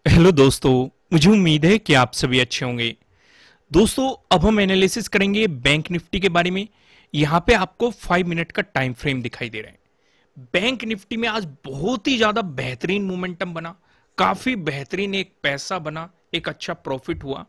Hello दोस्तों, मुझे उम्मीद है कि आप सभी अच्छे होंगे। दोस्तों, अब हम एनालिसिस करेंगे बैंक निफ्टी के बारे में। यहां पे आपको 5 मिनट का टाइम फ्रेम दिखाई दे रहा है। बैंक निफ्टी में आज बहुत ही ज्यादा बेहतरीन मोमेंटम बना, काफी बेहतरीन एक पैसा बना, एक अच्छा प्रॉफिट हुआ।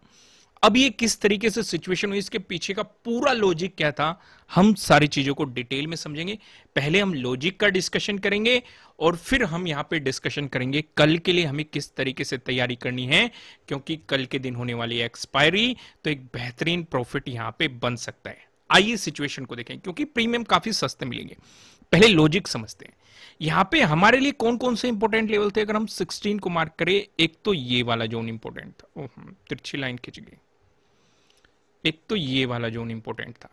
अब ये किस तरीके से सिचुएशन हुई, इसके पीछे का पूरा लॉजिक क्या था, हम सारी चीजों को डिटेल में समझेंगे। पहले हम लॉजिक का डिस्कशन करेंगे और फिर हम यहां पे डिस्कशन करेंगे कल के लिए हमें किस तरीके से तैयारी करनी है, क्योंकि कल के दिन होने वाली एक्सपायरी, तो एक बेहतरीन प्रॉफिट यहां पे बन सकता है। आइए सिचुएशन को देखें, क्योंकि प्रीमियम काफी सस्ते मिलेंगे। पहले लॉजिक समझते हैं। यहां पे हमारे लिए कौन कौन से इंपॉर्टेंट लेवल थे, अगर हम 16 को मार्क करें। एक तो ये वाला जोन इंपॉर्टेंट था, तिरछी लाइन खिंच गई। एक तो ये वाला जोन इंपॉर्टेंट था,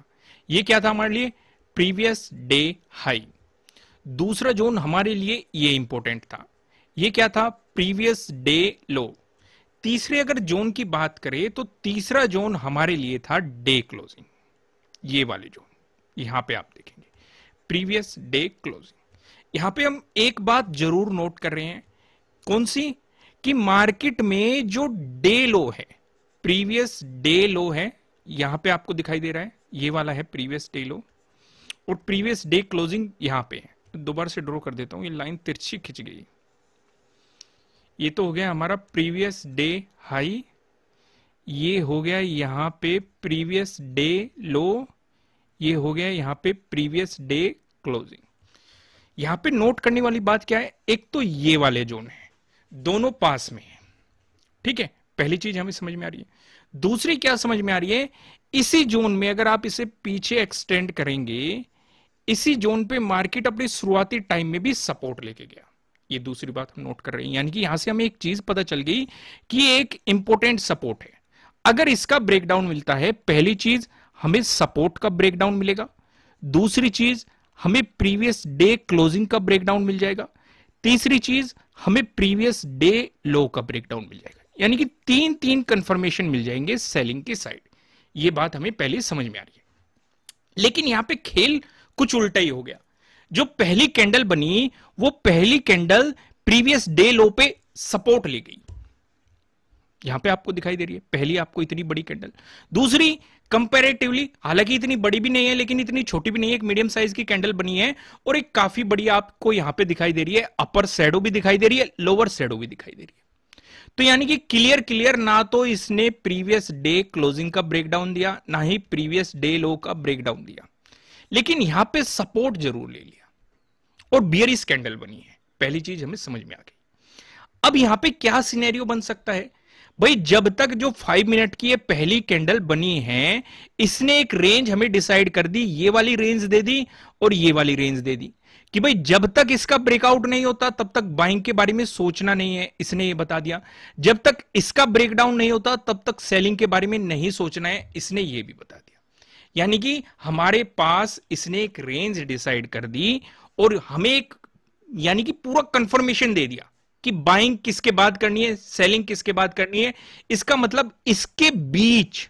ये क्या था हमारे लिए, प्रीवियस डे हाई। दूसरा जोन हमारे लिए ये इंपॉर्टेंट था, ये क्या था, प्रीवियस डे लो। तीसरे अगर जोन की बात करें तो तीसरा जोन हमारे लिए था डे क्लोजिंग, ये वाले जोन। यहां पे आप देखेंगे प्रीवियस डे क्लोजिंग। यहां पे हम एक बात जरूर नोट कर रहे हैं, कौन सी, कि मार्केट में जो डे लो है, प्रीवियस डे लो है, यहां पे आपको दिखाई दे रहा है, ये वाला है प्रीवियस डे लो, और प्रीवियस डे क्लोजिंग यहां पे है। दोबारा से ड्रॉ कर देता हूं, ये लाइन तिरछी खिंच गई। ये तो हो गया हमारा प्रीवियस डे हाई, ये हो गया यहां पे प्रीवियस डे लो, ये हो गया यहां पे प्रीवियस डे क्लोजिंग। यहां पे नोट करने वाली बात क्या है, एक तो ये वाले जोन है, दोनों पास में है, ठीक है, पहली चीज हमें समझ में आ रही है। दूसरी क्या समझ में आ रही है, इसी जोन में अगर आप इसे पीछे एक्सटेंड करेंगे, इसी जोन पे मार्केट अपने शुरुआती टाइम में भी सपोर्ट लेके गया। ये दूसरी बात हम नोट कर रहे हैं, यानी कि यहां से हमें एक चीज पता चल गई कि एक इंपॉर्टेंट सपोर्ट है। अगर इसका ब्रेकडाउन मिलता है, पहली चीज हमें सपोर्ट का ब्रेकडाउन मिलेगा, दूसरी चीज हमें प्रीवियस डे क्लोजिंग का ब्रेकडाउन मिल जाएगा, तीसरी चीज हमें प्रीवियस डे लो का ब्रेकडाउन मिल जाएगा। यानी कि तीन तीन कंफर्मेशन मिल जाएंगे सेलिंग की साइड। ये बात हमें पहले समझ में आ रही है। लेकिन यहां पे खेल कुछ उल्टा ही हो गया। जो पहली कैंडल बनी, वो पहली कैंडल प्रीवियस डे लो पे सपोर्ट ले गई, यहां पे आपको दिखाई दे रही है पहली आपको इतनी बड़ी कैंडल। दूसरी कंपैरेटिवली, हालांकि इतनी बड़ी भी नहीं है लेकिन इतनी छोटी भी नहीं है, एक मीडियम साइज की कैंडल बनी है, और एक काफी बड़ी आपको यहां पे दिखाई दे रही है, अपर शैडो भी दिखाई दे रही है, लोअर शैडो भी दिखाई दे रही है। तो यानी कि क्लियर ना तो इसने प्रीवियस डे क्लोजिंग का ब्रेकडाउन दिया, ना ही प्रीवियस डे लो का ब्रेकडाउन दिया, लेकिन यहां पे सपोर्ट जरूर ले लिया और बियरिश कैंडल बनी है। पहली चीज हमें समझ में आ गई। अब यहां पे क्या सिनेरियो बन सकता है भाई, जब तक जो 5 मिनट की ये पहली कैंडल बनी है, इसने एक रेंज हमें डिसाइड कर दी, ये वाली रेंज दे दी और ये वाली रेंज दे दी, कि भाई जब तक इसका ब्रेकआउट नहीं होता तब तक बाइंग के बारे में सोचना नहीं है, इसने ये बता दिया। जब तक इसका ब्रेकडाउन नहीं होता तब तक सेलिंग के बारे में नहीं सोचना है, इसने ये भी बता दिया। यानी कि हमारे पास इसने एक रेंज डिसाइड कर दी और हमें एक, यानी कि पूरा कंफर्मेशन दे दिया कि बाइंग किसके बाद करनी है, सेलिंग किसके बाद करनी है। इसका मतलब इसके बीच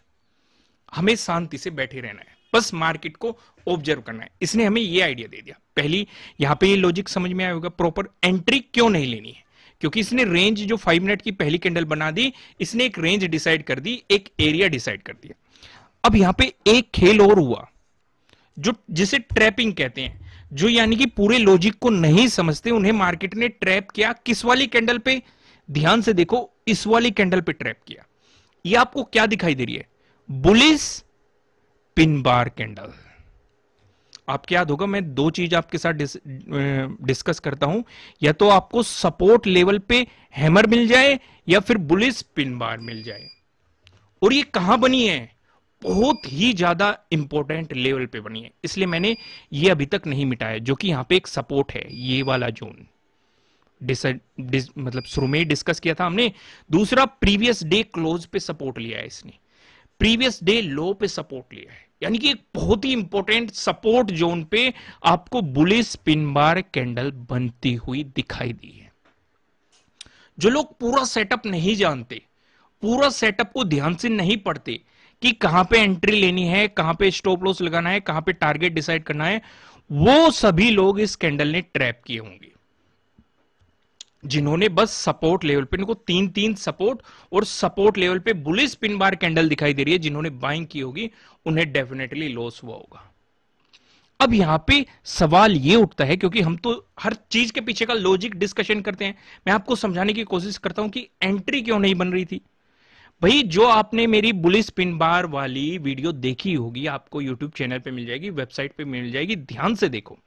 हमें शांति से बैठे रहना है, बस मार्केट को ऑब्जर्व करना है। इसने हमें यह आइडिया दे दिया। पहली यहां पे ये लॉजिक समझ में आया होगा, प्रॉपर एंट्री क्यों नहीं लेनी है, क्योंकि इसने रेंज जो 5 मिनट की पहली कैंडल बना दी, इसने एक रेंज डिसाइड कर दी, एक एरिया डिसाइड कर दिया। अब यहां पे एक खेल और हुआ, जो जिसे ट्रैपिंग कहते हैं, जो यानी कि पूरे लॉजिक को नहीं समझते उन्हें मार्केट ने ट्रैप किया। किस वाली कैंडल पे, ध्यान से देखो, इस वाली कैंडल पे ट्रैप किया। ये आपको क्या दिखाई दे रही है, बुलिश पिन बार कैंडल। आपको याद होगा मैं दो चीज आपके साथ डिस्कस करता हूं, या तो आपको सपोर्ट लेवल पे हैमर मिल जाए या फिर बुलिश पिन बार मिल जाए। और ये कहां बनी है, बहुत ही ज्यादा इंपॉर्टेंट लेवल पे बनी है, इसलिए मैंने ये अभी तक नहीं मिटाया, जो कि यहां पे एक सपोर्ट है, ये वाला जोन मतलब शुरू में डिस्कस किया था हमने। दूसरा, प्रीवियस डे क्लोज पे सपोर्ट लिया है इसने, प्रीवियस डे लो पे सपोर्ट लिया है, यानी कि एक बहुत ही इंपॉर्टेंट सपोर्ट जोन पे आपको बुलिश पिन बार कैंडल बनती हुई दिखाई दी है। जो लोग पूरा सेटअप नहीं जानते, पूरा सेटअप को ध्यान से नहीं पढ़ते कि कहां पे एंट्री लेनी है, कहां पे स्टॉप लॉस लगाना है, कहां पे टारगेट डिसाइड करना है, वो सभी लोग इस कैंडल ने ट्रैप किए होंगे। जिन्होंने बस सपोर्ट लेवल पे, इनको तीन तीन सपोर्ट और सपोर्ट लेवल पे बुलिश पिन बार कैंडल दिखाई दे रही है, जिन्होंने बाइंग की होगी उन्हें डेफिनेटली लॉस हुआ होगा। अब यहां पे सवाल ये उठता है, क्योंकि हम तो हर चीज के पीछे का लॉजिक डिस्कशन करते हैं, मैं आपको समझाने की कोशिश करता हूं कि एंट्री क्यों नहीं बन रही थी। भाई जो आपने मेरी बुलिश पिन बार वाली वीडियो देखी होगी, आपको यूट्यूब चैनल पे मिल जाएगी, वेबसाइट पे मिल जाएगी, ध्यान से देखो।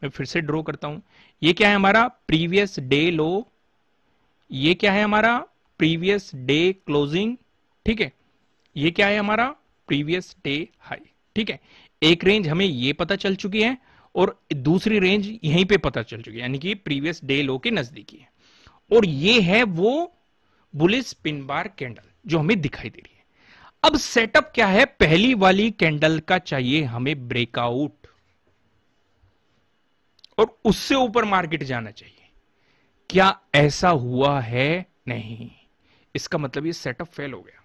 मैं फिर से ड्रॉ करता हूं, ये क्या है हमारा प्रीवियस डे लो, ये क्या है हमारा प्रीवियस डे क्लोजिंग, ठीक है, ये क्या है हमारा प्रीवियस डे हाई, ठीक है। एक रेंज हमें ये पता चल चुकी है और दूसरी रेंज यहीं पे पता चल चुकी है, यानी कि प्रीवियस डे लो के नजदीकी है, और ये है वो बुलिश पिन बार कैंडल जो हमें दिखाई दे रही है। अब सेटअप क्या है, पहली वाली कैंडल का चाहिए हमें ब्रेकआउट और उससे ऊपर मार्केट जाना चाहिए। क्या ऐसा हुआ है? नहीं, इसका मतलब ये सेटअप फेल हो गया।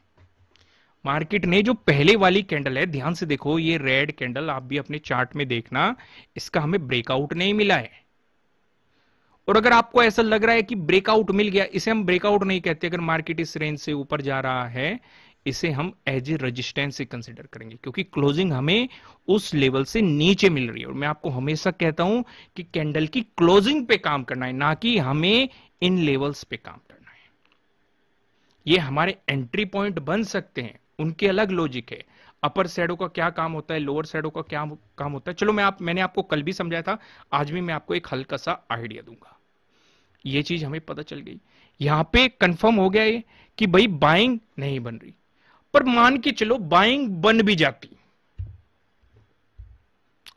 मार्केट ने जो पहले वाली कैंडल है, ध्यान से देखो, ये रेड कैंडल आप भी अपने चार्ट में देखना, इसका हमें ब्रेकआउट नहीं मिला है। और अगर आपको ऐसा लग रहा है कि ब्रेकआउट मिल गया, इसे हम ब्रेकआउट नहीं कहते। अगर मार्केट इस रेंज से ऊपर जा रहा है, इसे हम एज ए रेजिस्टेंस से कंसीडर करेंगे, क्योंकि क्लोजिंग हमें उस लेवल से नीचे मिल रही है। और मैं आपको हमेशा कहता हूं कि कैंडल की क्लोजिंग पे काम करना है, ना कि हमें इन लेवल्स पे काम करना है। ये हमारे एंट्री पॉइंट बन सकते हैं, उनके अलग लॉजिक है। अपर शैडो का क्या काम होता है, लोअर शैडो का क्या काम होता है, चलो मैंने आपको कल भी समझाया था, आज भी मैं आपको एक हल्का सा आइडिया दूंगा। ये चीज हमें पता चल गई, यहां पे कंफर्म हो गया ये कि भाई बाइंग नहीं बन रही। पर मान के चलो बाइंग बन भी जाती,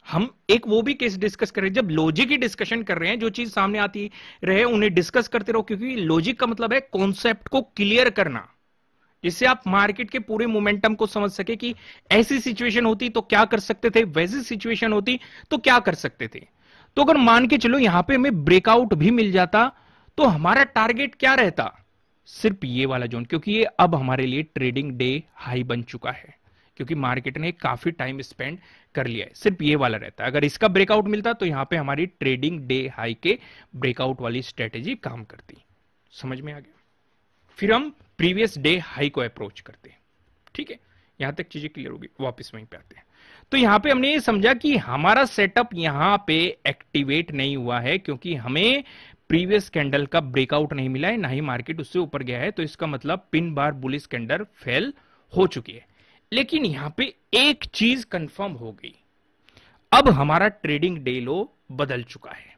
हम एक वो भी केस डिस्कस कर रहे हैं, जब लॉजिक की डिस्कशन कर रहे हैं, जो चीज सामने आती रहे उन्हें डिस्कस करते रहो, क्योंकि लॉजिक का मतलब है कॉन्सेप्ट को क्लियर करना, जिससे आप मार्केट के पूरे मोमेंटम को समझ सके कि ऐसी सिचुएशन होती तो क्या कर सकते थे, वैसी सिचुएशन होती तो क्या कर सकते थे। तो अगर मान के चलो यहां पे हमें ब्रेकआउट भी मिल जाता, तो हमारा टारगेट क्या रहता, सिर्फ ये वाला जोन, क्योंकि ये अब हमारे लिए ट्रेडिंग डे हाई बन चुका है, क्योंकि मार्केट ने काफी टाइम स्पेंड कर लिया है। सिर्फ ये वाला रहता है, अगर इसका ब्रेकआउट मिलता तो यहां पे हमारी ट्रेडिंग डे हाई के ब्रेकआउट वाली स्ट्रेटेजी काम करती। समझ में आ गया? फिर हम प्रीवियस डे हाई को अप्रोच करते हैं, ठीक है, यहां तक चीजें क्लियर होगी। वापस वहीं पे आते हैं। तो यहां पे हमने ये समझा कि हमारा सेटअप यहां पे एक्टिवेट नहीं हुआ है, क्योंकि हमें प्रीवियस कैंडल का ब्रेकआउट नहीं मिला है, ना ही मार्केट उससे ऊपर गया है। तो इसका मतलब pin bar bullish candle fail हो चुकी है। लेकिन यहां पे एक चीज कंफर्म हो गई, अब हमारा ट्रेडिंग डे लो बदल चुका है।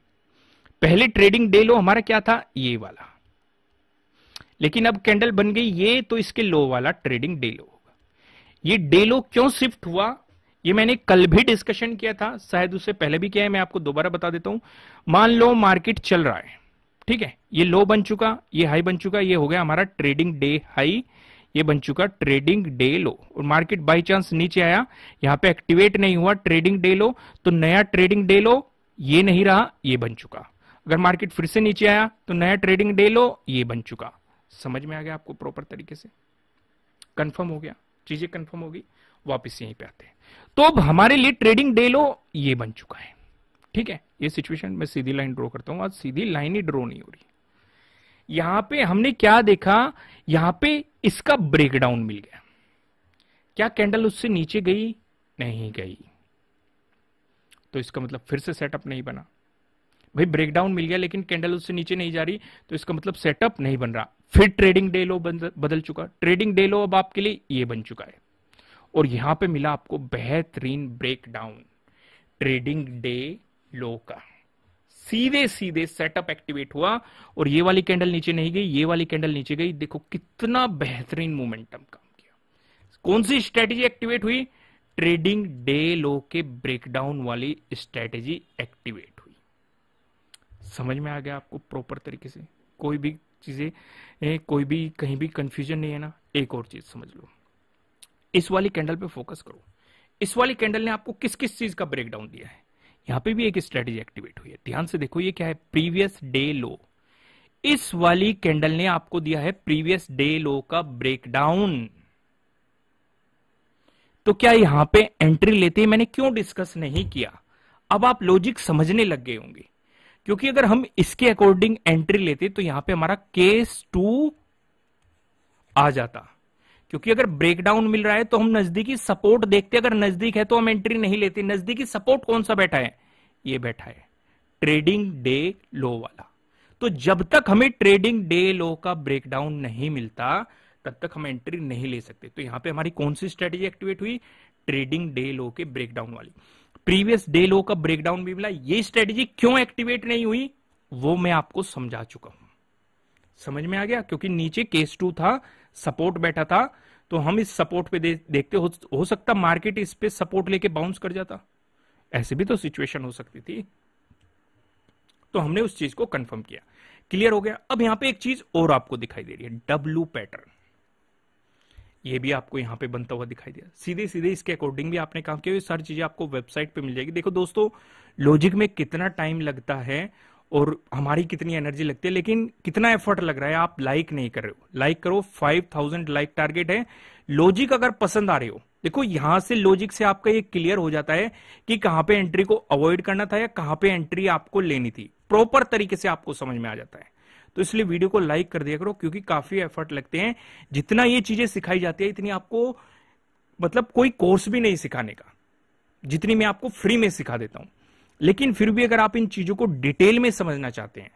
पहले ट्रेडिंग डे लो हमारा क्या था, ये वाला, लेकिन अब कैंडल बन गई ये, तो इसके लो वाला ट्रेडिंग डे लो होगा। ये डे लो क्यों शिफ्ट हुआ, ये मैंने कल भी डिस्कशन किया था, शायद उससे पहले भी किया है, मैं आपको दोबारा बता देता हूं। मान लो मार्केट चल रहा है, ठीक है, ये लो बन चुका, ये हाई बन चुका, ये हो गया हमारा ट्रेडिंग डे हाई, ये बन चुका ट्रेडिंग डे लो। और मार्केट बाई चांस नीचे आया, यहां पे एक्टिवेट नहीं हुआ ट्रेडिंग डे लो, तो नया ट्रेडिंग डे लो ये नहीं रहा, ये बन चुका। अगर मार्केट फिर से नीचे आया तो नया ट्रेडिंग डे लो ये बन चुका। समझ में आ गया आपको प्रॉपर तरीके से? कंफर्म हो गया, चीजें कंफर्म होगी। वापस यहीं पे आते हैं। तो अब हमारे लिए ट्रेडिंग डे लो ये बन चुका है, ठीक है। ये सिचुएशन में सीधी लाइन ड्रॉ करता हूं, आज सीधी लाइन ही ड्रॉ नहीं हो रही। यहां पे हमने क्या देखा, यहां पे इसका ब्रेकडाउन मिल गया। क्या कैंडल उससे नीचे गई? नहीं गई। तो इसका मतलब फिर से सेटअप नहीं बना। भाई ब्रेकडाउन मिल गया लेकिन कैंडल उससे नीचे नहीं जा रही, तो इसका मतलब सेटअप नहीं बन रहा। फिर ट्रेडिंग डे लो बदल चुका, ट्रेडिंग डे लो अब आपके लिए ये बन चुका है। और यहां पे मिला आपको बेहतरीन ब्रेकडाउन ट्रेडिंग डे लो का, सीधे सीधे सेटअप एक्टिवेट हुआ और ये वाली कैंडल नीचे नहीं गई, ये वाली कैंडल नीचे गई। देखो कितना बेहतरीन मोमेंटम काम किया। कौन सी स्ट्रेटेजी एक्टिवेट हुई? ट्रेडिंग डे लो के ब्रेकडाउन वाली स्ट्रेटेजी एक्टिवेट हुई। समझ में आ गया आपको प्रॉपर तरीके से? कोई भी चीजें, कोई भी कहीं भी कंफ्यूजन नहीं है ना? एक और चीज समझ लो, इस वाली कैंडल पे फोकस करो। इस वाली कैंडल ने आपको किस किस चीज का ब्रेकडाउन दिया है? यहां पे भी एक स्ट्रेटेजी एक्टिवेट हुई है, ध्यान से देखो। ये क्या है? प्रीवियस डे लो। इस वाली कैंडल ने आपको दिया है प्रीवियस डे लो का ब्रेकडाउन। तो क्या यहां पे एंट्री लेते ही मैंने क्यों डिस्कस नहीं किया? अब आप लॉजिक समझने लग गए होंगे। क्योंकि अगर हम इसके अकॉर्डिंग एंट्री लेते तो यहां पे हमारा केस 2 आ जाता। क्योंकि अगर ब्रेकडाउन मिल रहा है तो हम नजदीकी सपोर्ट देखते, अगर नजदीक है तो हम एंट्री नहीं लेते। नजदीकी सपोर्ट कौन सा बैठा है? ये बैठा है ट्रेडिंग डे लो वाला। तो जब तक हमें ट्रेडिंग डे लो का ब्रेकडाउन नहीं मिलता तब तक हम एंट्री नहीं ले सकते। तो यहां पे हमारी कौन सी स्ट्रेटेजी एक्टिवेट हुई? ट्रेडिंग डे लो के ब्रेकडाउन वाली। प्रीवियस डे लो का ब्रेकडाउन भी मिला। ये स्ट्रेटेजी क्यों एक्टिवेट नहीं हुई वो मैं आपको समझा चुका हूं। समझ में आ गया? क्योंकि नीचे केस 2 था, सपोर्ट बैठा था, तो हम इस सपोर्ट पे देखते हो सकता मार्केट इस पे सपोर्ट लेके बाउंस कर जाता। ऐसे भी तो सिचुएशन हो सकती थी। तो हमने उस चीज को कंफर्म किया। क्लियर हो गया? अब यहां पे एक चीज और आपको दिखाई दे रही है, डब्ल्यू पैटर्न। ये भी आपको यहां पे बनता हुआ दिखाई दिया। सीधे सीधे इसके अकॉर्डिंग भी आपने काम किया। ये सारी चीजें आपको वेबसाइट पे मिल जाएगी। देखो दोस्तों, लॉजिक में कितना टाइम लगता है और हमारी कितनी एनर्जी लगती है, लेकिन कितना एफर्ट लग रहा है। आप लाइक नहीं कर रहे हो। लाइक करो, 5000 लाइक टारगेट है। लॉजिक अगर पसंद आ रहे हो, देखो यहां से लॉजिक से आपका ये क्लियर हो जाता है कि कहां पे एंट्री को अवॉइड करना था या कहां पे एंट्री आपको लेनी थी। प्रॉपर तरीके से आपको समझ में आ जाता है। तो इसलिए वीडियो को लाइक कर दिया करो, क्योंकि काफी एफर्ट लगते हैं। जितना ये चीजें सिखाई जाती है इतनी आपको मतलब कोई कोर्स भी नहीं सिखाने का, जितनी मैं आपको फ्री में सिखा देता हूं। लेकिन फिर भी अगर आप इन चीजों को डिटेल में समझना चाहते हैं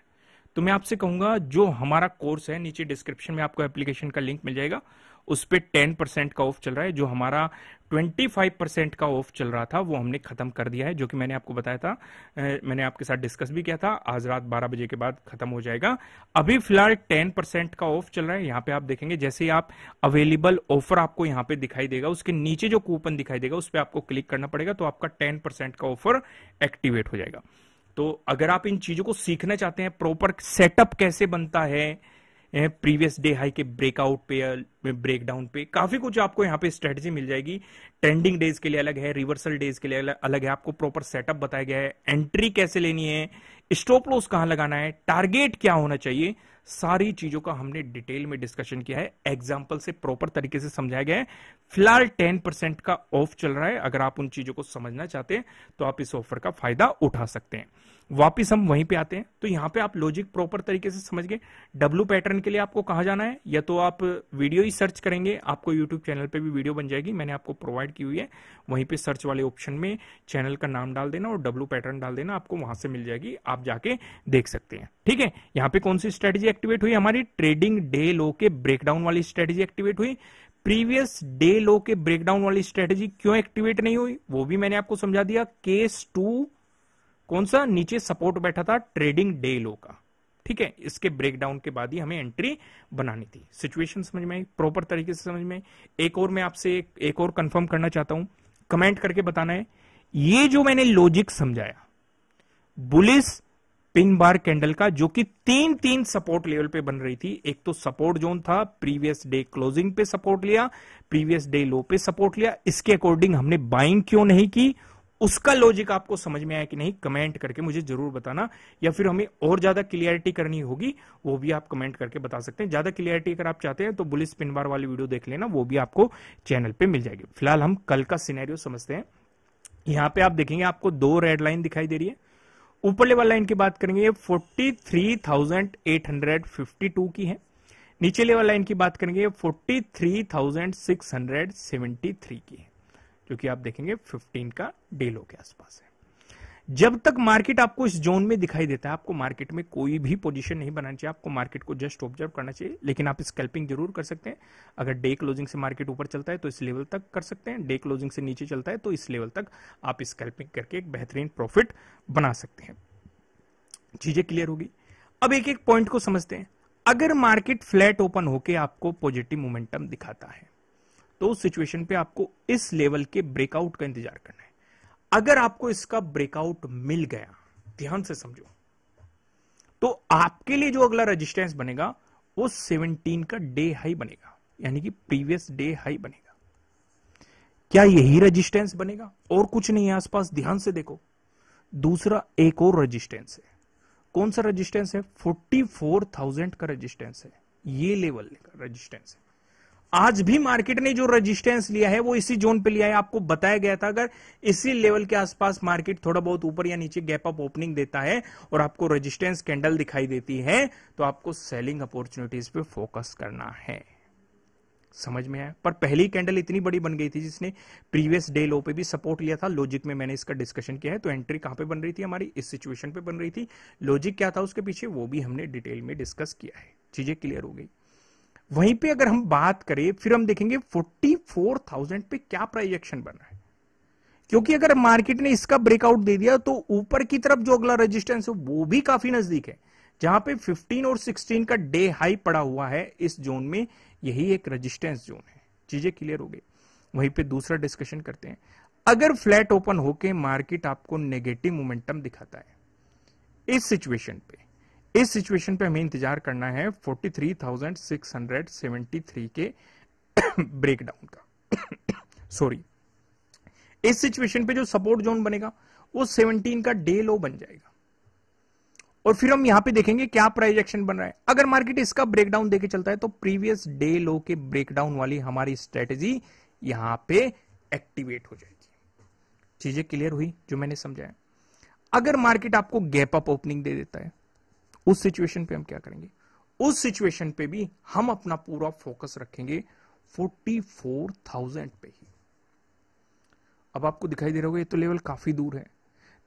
तो मैं आपसे कहूंगा जो हमारा कोर्स है, नीचे डिस्क्रिप्शन में आपको एप्लीकेशन का लिंक मिल जाएगा। उस पर 10% का ऑफ चल रहा है। जो हमारा 25% का ऑफ चल रहा था वो हमने खत्म कर दिया है, जो कि मैंने आपको बताया था। मैंने आपके साथ डिस्कस भी किया था। आज रात 12 बजे के बाद खत्म हो जाएगा। अभी फिलहाल 10% का ऑफ चल रहा है। यहाँ पे आप देखेंगे जैसे ही आप अवेलेबल ऑफर आपको यहाँ पे दिखाई देगा, उसके नीचे जो कूपन दिखाई देगा उस पर आपको क्लिक करना पड़ेगा, तो आपका 10% का ऑफर एक्टिवेट हो जाएगा। तो अगर आप इन चीजों को सीखना चाहते हैं, प्रॉपर सेटअप कैसे बनता है, प्रीवियस डे हाई के ब्रेकआउट पे, ब्रेकडाउन पे, काफी कुछ आपको यहाँ पे स्ट्रेटजी मिल जाएगी। ट्रेंडिंग डेज के लिए अलग है, रिवर्सल डेज के लिए अलग है। आपको प्रॉपर सेटअप बताया गया है, एंट्री कैसे लेनी है, स्टॉप लॉस कहां लगाना है, टारगेट क्या होना चाहिए, सारी चीजों का हमने डिटेल में डिस्कशन किया है। एग्जाम्पल से प्रॉपर तरीके से समझाया गया है। फिलहाल 10% का ऑफ चल रहा है। अगर आप उन चीजों को समझना चाहते हैं तो आप इस ऑफर का फायदा उठा सकते हैं। वापिस हम वहीं पे आते हैं। तो यहां पे आप लॉजिक प्रॉपर तरीके से समझ गए। डब्ल्यू पैटर्न के लिए आपको कहां जाना है, या तो आप वीडियो ही सर्च करेंगे, आपको यूट्यूब चैनल पे भी वीडियो बन जाएगी, मैंने आपको प्रोवाइड की हुई है। वहीं पे सर्च वाले ऑप्शन में चैनल का नाम डाल देना और डब्ल्यू पैटर्न डाल देना, आपको वहां से मिल जाएगी, आप जाके देख सकते हैं। ठीक है, यहां पे कौन सी स्ट्रेटेजी एक्टिवेट हुई? हमारी ट्रेडिंग डे लो के ब्रेकडाउन वाली स्ट्रेटेजी एक्टिवेट हुई। प्रीवियस डे लो के ब्रेकडाउन वाली स्ट्रेटेजी क्यों एक्टिवेट नहीं हुई वो भी मैंने आपको समझा दिया। केस 2 कौन सा? नीचे सपोर्ट बैठा था ट्रेडिंग डे लो का। ठीक है, इसके ब्रेकडाउन के बाद ही हमें एंट्री बनानी थी। सिचुएशन समझ में आई, प्रॉपर तरीके से समझ में आई। एक और मैं आपसे एक और कंफर्म करना चाहता हूं, कमेंट करके बताना है। ये जो मैंने लॉजिक समझाया बुलिश पिन बार कैंडल का, जो कि तीन सपोर्ट लेवल पे बन रही थी। एक तो सपोर्ट जोन था, प्रीवियस डे क्लोजिंग पे सपोर्ट लिया, प्रीवियस डे लो पे सपोर्ट लिया। इसके अकॉर्डिंग हमने बाइंग क्यों नहीं की, उसका लॉजिक आपको समझ में आया कि नहीं, कमेंट करके मुझे जरूर बताना। या फिर हमें और ज्यादा क्लियरिटी करनी होगी वो भी आप कमेंट करके बता सकते हैं। ज्यादा क्लियरिटी अगर आप चाहते हैं तो बुलिश पिन बार वाली वीडियो देख लेना, वो भी आपको चैनल पे मिल जाएगी। फिलहाल हम कल का सिनेरियो समझते हैं। यहां पे आप देखेंगे आपको 2 रेड लाइन दिखाई दे रही है। ऊपर लेवल लाइन की बात करेंगे 43,852 की है। नीचे लेवल लाइन की बात करेंगे 43,673 की है, जो कि आप देखेंगे 15 का डे लो के आसपास है। जब तक मार्केट आपको इस जोन में दिखाई देता है, आपको मार्केट में कोई भी पोजीशन नहीं बनानी चाहिए। आपको मार्केट को जस्ट ऑब्जर्व करना चाहिए। लेकिन आप स्कैल्पिंग जरूर कर सकते हैं। अगर डे क्लोजिंग से मार्केट ऊपर चलता है तो इस लेवल तक कर सकते हैं, डे क्लोजिंग से नीचे चलता है तो इस लेवल तक आप स्कैल्पिंग करके एक बेहतरीन प्रॉफिट बना सकते हैं। चीजें क्लियर होगी। अब एक एक पॉइंट को समझते हैं। अगर मार्केट फ्लैट ओपन होके आपको पॉजिटिव मोमेंटम दिखाता है तो उस सिचुएशन पे आपको इस लेवल के ब्रेकआउट का इंतजार करना है। अगर आपको इसका ब्रेकआउट मिल गया, ध्यान से समझो, तो आपके लिए जो अगला रेजिस्टेंस बनेगा वो 17 का डे हाई बनेगा, यानी कि प्रीवियस डे हाई बनेगा। क्या यही रेजिस्टेंस बनेगा? और कुछ नहीं है आसपास, ध्यान से देखो। दूसरा एक और रेजिस्टेंस है। कौन सा रेजिस्टेंस है? 44,000 का रेजिस्टेंस है। ये लेवल का रेजिस्टेंस है। आज भी मार्केट ने जो रेजिस्टेंस लिया है वो इसी जोन पे लिया है। आपको बताया गया था अगर इसी लेवल के आसपास मार्केट थोड़ा बहुत ऊपर या नीचे गैप अप ओपनिंग देता है और आपको रेजिस्टेंस कैंडल दिखाई देती है तो आपको सेलिंग अपॉर्चुनिटीज पे फोकस करना है। समझ में आया? पर पहली कैंडल इतनी बड़ी बन गई थी जिसने प्रीवियस डे लो पे भी सपोर्ट लिया था। लॉजिक में मैंने इसका डिस्कशन किया है। तो एंट्री कहां पे बन रही थी हमारी? इस सिचुएशन पे बन रही थी। लॉजिक क्या था उसके पीछे वो भी हमने डिटेल में डिस्कस किया है। चीजें क्लियर हो गई। वहीं पे अगर हम बात करें फिर हम देखेंगे 44,000 पे क्या प्राइस एक्शन बन रहा है, क्योंकि अगर मार्केट ने इसका ब्रेकआउट दे दिया तो ऊपर की तरफ जो अगला रेजिस्टेंस है वो भी काफी नजदीक है, जहां पे 15 और 16 का डे हाई पड़ा हुआ है। इस जोन में यही एक रेजिस्टेंस जोन है। चीजें क्लियर हो गई। वहीं पे दूसरा डिस्कशन करते हैं। अगर फ्लैट ओपन होके मार्केट आपको नेगेटिव मोमेंटम दिखाता है इस सिचुएशन पे हमें इंतजार करना है 43,673 के ब्रेकडाउन का। सॉरी, इस सिचुएशन पे जो सपोर्ट जोन बनेगा वो 17 का डे लो बन जाएगा। और फिर हम यहां पे देखेंगे क्या प्राइस एक्शन बन रहा है। अगर मार्केट इसका ब्रेकडाउन देके चलता है तो प्रीवियस डे लो के ब्रेकडाउन वाली हमारी स्ट्रेटेजी यहां पे एक्टिवेट हो जाएगी। चीजें क्लियर हुई जो मैंने समझाया? अगर मार्केट आपको गैप अप ओपनिंग दे देता है उस सिचुएशन पे हम क्या करेंगे? उस सिचुएशन पे भी हम अपना पूरा फोकस रखेंगे 44,000 पे ही। अब आपको दिखाई दे रहा होगा ये तो लेवल काफी दूर है।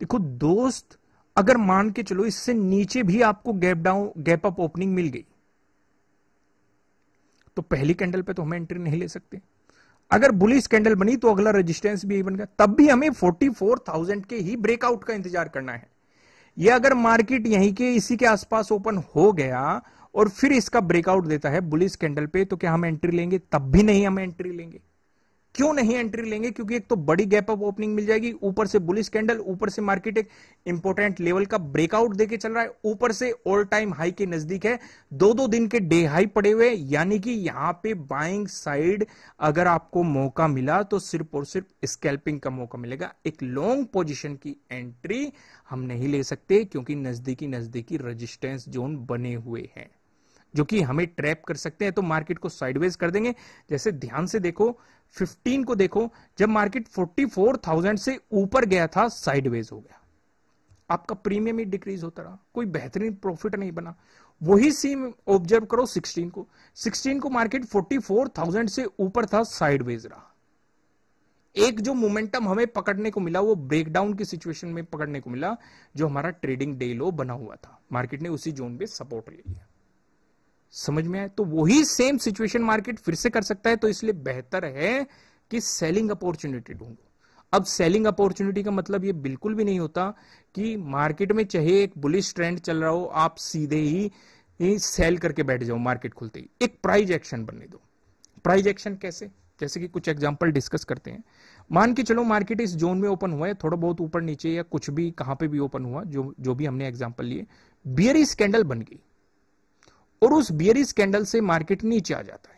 देखो दोस्त, अगर मान के चलो इससे नीचे भी आपको गैप अप ओपनिंग मिल गई तो पहली कैंडल पे तो हम एंट्री नहीं ले सकते। अगर बुलिश कैंडल बनी तो अगला रेजिस्टेंस भी यही बन गया, तब भी हमें 44,000 के ही ब्रेकआउट का इंतजार करना है। ये अगर मार्केट यहीं के इसी के आसपास ओपन हो गया और फिर इसका ब्रेकआउट देता है बुलिश कैंडल पे तो क्या हम एंट्री लेंगे? तब भी नहीं हम एंट्री लेंगे। क्यों नहीं एंट्री लेंगे? क्योंकि एक तो बड़ी गैप अप ओपनिंग मिल जाएगी, ऊपर से बुलिश कैंडल, ऊपर से मार्केट एक इंपॉर्टेंट लेवल का ब्रेकआउट देके चल रहा है, ऊपर से ऑल टाइम हाई के नजदीक है, 2-2 दिन के डे हाई पड़े हुए, यानी कि यहां पे बाइंग साइड अगर आपको मौका मिला तो सिर्फ और सिर्फ स्कैल्पिंग का मौका मिलेगा। एक लॉन्ग पोजीशन की एंट्री हम नहीं ले सकते क्योंकि नजदीकी रेजिस्टेंस जोन बने हुए हैं जो कि हमें ट्रैप कर सकते हैं, तो मार्केट को साइडवेज कर देंगे। जैसे ध्यान से देखो 15 को देखो, जब मार्केट 44,000 से ऊपर गया था साइडवेज हो गया, आपका प्रीमियम ही डिक्रीज होता रहा, कोई बेहतरीन प्रॉफिट नहीं बना। वही सीन ऑब्जर्व करो 16 को मार्केट 44,000 से ऊपर था, साइडवेज रहा। एक जो मोमेंटम हमें पकड़ने को मिला वो ब्रेकडाउन की सिचुएशन में पकड़ने को मिला, जो हमारा ट्रेडिंग डे लो बना हुआ था, मार्केट ने उसी जोन पे सपोर्ट ले लिया। समझ में आया? तो वही सेम सिचुएशन मार्केट फिर से कर सकता है, तो इसलिए बेहतर है कि सेलिंग अपॉर्चुनिटी ढूंढो। अब सेलिंग अपॉर्चुनिटी का मतलब ये बिल्कुल भी नहीं होता कि मार्केट में चाहे एक बुलिश ट्रेंड चल रहा हो आप सीधे ही सेल करके बैठ जाओ मार्केट खुलते ही। एक प्राइस एक्शन बनने दो। प्राइस एक्शन कैसे? जैसे कि कुछ एग्जांपल डिस्कस करते हैं। मान के चलो मार्केट इस जोन में ओपन हुआ है, थोड़ा बहुत ऊपर नीचे या कुछ भी कहां पे भी ओपन हुआ, जो भी हमने एग्जांपल लिए, बियरिश कैंडल बन गई और उस बियरिश कैंडल से मार्केट नीचे आ जाता है,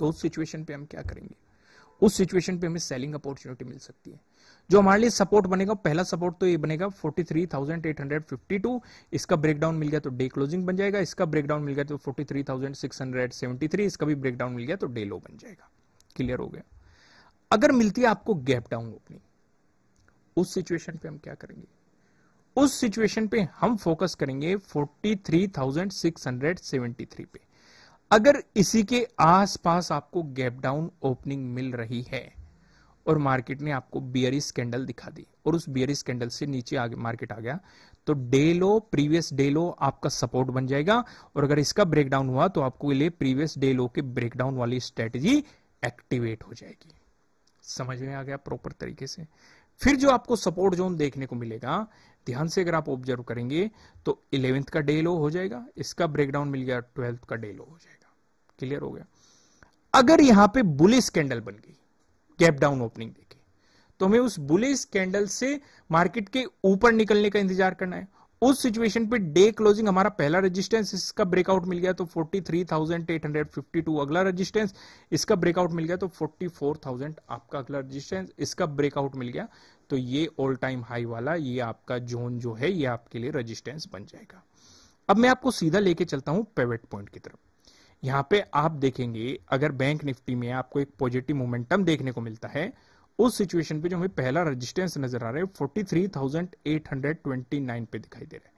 तो उस सिचुएशन पे हम क्या करेंगे? उस सिचुएशन पे हमें सेलिंग अपॉर्चुनिटी मिल सकती है। जो हमारे लिए सपोर्ट बनेगा, पहला सपोर्ट तो ये बनेगा 43,852, इसका ब्रेकडाउन मिल गया तो डे क्लोजिंग बन जाएगा, इसका ब्रेकडाउन मिल गया तो 43,673, इसका भी ब्रेकडाउन मिल गया तो डे लो बन जाएगा। क्लियर हो गया? अगर मिलती है आपको गैप डाउन ओपनिंग, उस सिचुएशन पे हम क्या करेंगे? उस सिचुएशन पे हम फोकस करेंगे 43,673 पे। अगर इसी के आसपास आपको गैप डाउन ओपनिंग मिल रही है और मार्केट ने आपको बियरिश कैंडल दिखा दी और उस बियरिश कैंडल से नीचे आगे मार्केट आ गया, तो डे लो, प्रीवियस डे लो आपका सपोर्ट बन जाएगा। और अगर इसका ब्रेकडाउन हुआ तो आपको लिए प्रीवियस डे लो के ब्रेकडाउन वाली स्ट्रेटेजी एक्टिवेट हो जाएगी। समझ में आ गया प्रॉपर तरीके से? फिर जो आपको सपोर्ट जोन देखने को मिलेगा, ध्यान से अगर आप ऑब्जर्व करेंगे तो 11th का डे लो हो जाएगा, इसका ब्रेकडाउन मिल गया 12th का डे लो हो जाएगा। क्लियर हो गया? अगर यहां पे बुलिश कैंडल बन गई गैप डाउन ओपनिंग देके, तो हमें उस बुलिश कैंडल से मार्केट के ऊपर निकलने का इंतजार करना है। उस सिचुएशन पे डे क्लोजिंग हमारा पहला रेजिस्टेंस, इसका ब्रेकआउट मिल गया तो 43,852 अगला रेजिस्टेंस, इसका ब्रेकआउट मिल गया तो 44,000 आपका अगला रेजिस्टेंस, इसका ब्रेकआउट मिल गया तो ये ऑल टाइम हाई वाला ये आपका जोन जो है ये आपके लिए रेजिस्टेंस बन जाएगा। अब मैं आपको सीधा लेके चलता हूं पिवट पॉइंट की तरफ। यहाँ पे आप देखेंगे अगर बैंक निफ्टी में आपको एक पॉजिटिव मोमेंटम देखने को मिलता है, उस सिचुएशन पे जो हमें पहला रेजिस्टेंस नजर आ रहा है 43,829 पे दिखाई दे रहा है।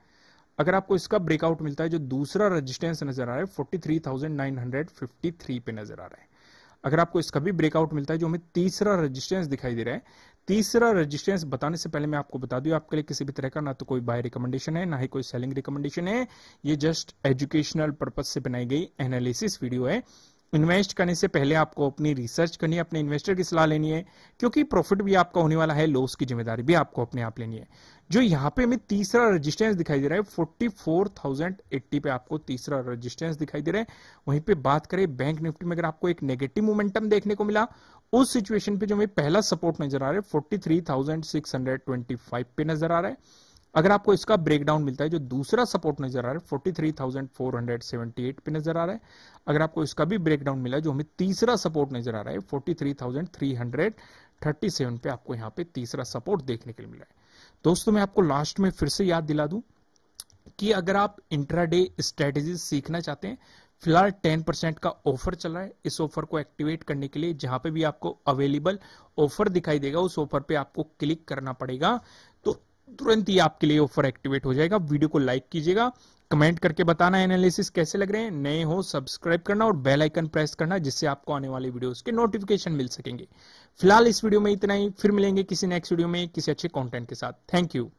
अगर आपको इसका ब्रेकआउट मिलता है, जो दूसरा रेजिस्टेंस नजर आ रहा है 43,953 पे नजर आ रहा है। अगर आपको इसका भी ब्रेकआउट मिलता है, जो हमें तीसरा रेजिस्टेंस दिखाई दे रहा है, तीसरा रेजिस्टेंस बताने से पहले मैं आपको बता दूं, आपके लिए किसी भी तरह का ना तो कोई बाय रिकमेंडेशन है, ना ही कोई सेलिंग रिकमेंडेशन है। ये जस्ट एजुकेशनल पर्पज से बनाई गई एनालिसिस वीडियो है। इन्वेस्ट करने से पहले आपको अपनी रिसर्च करनी है, अपने इन्वेस्टर की सलाह लेनी है, क्योंकि प्रॉफिट भी आपका होने वाला है, लॉस की जिम्मेदारी भी आपको अपने आप लेनी है। जो यहाँ पे हमें तीसरा रेजिस्टेंस दिखाई दे रहा है 44,080 पे आपको तीसरा रेजिस्टेंस दिखाई दे रहा है। वहीं पे बात करें बैंक निफ्टी में, अगर आपको एक नेगेटिव मोमेंटम देखने को मिला, उस सिचुएशन पे जो हमें पहला सपोर्ट नजर आ रहा है 43,625 पे नजर आ रहा है। अगर आपको इसका ब्रेकडाउन मिलता है, जो दूसरा सपोर्ट नजर आ रहा है 43,478 पे नजर आ रहा है। अगर आपको इसका भी ब्रेकडाउन मिला, जो हमें तीसरा सपोर्ट नजर आ रहा है 43,337 पे आपको यहाँ पे तीसरा सपोर्ट देखने के लिए मिला है। दोस्तों मैं आपको लास्ट में फिर से याद दिला दूं कि अगर आप इंट्राडे स्ट्रेटेजी सीखना चाहते हैं, फिलहाल 10% का ऑफर चल रहा है। इस ऑफर को एक्टिवेट करने के लिए जहां पे भी आपको अवेलेबल ऑफर दिखाई देगा, उस ऑफर पे आपको क्लिक करना पड़ेगा, तो तुरंत ही आपके लिए ऑफर एक्टिवेट हो जाएगा। वीडियो को लाइक कीजिएगा, कमेंट करके बताना एनालिसिस कैसे लग रहे हैं। नए हो सब्सक्राइब करना और बेल आइकन प्रेस करना, जिससे आपको आने वाले वीडियोस के नोटिफिकेशन मिल सकेंगे। फिलहाल इस वीडियो में इतना ही, फिर मिलेंगे किसी नेक्स्ट वीडियो में किसी अच्छे कंटेंट के साथ। Thank you.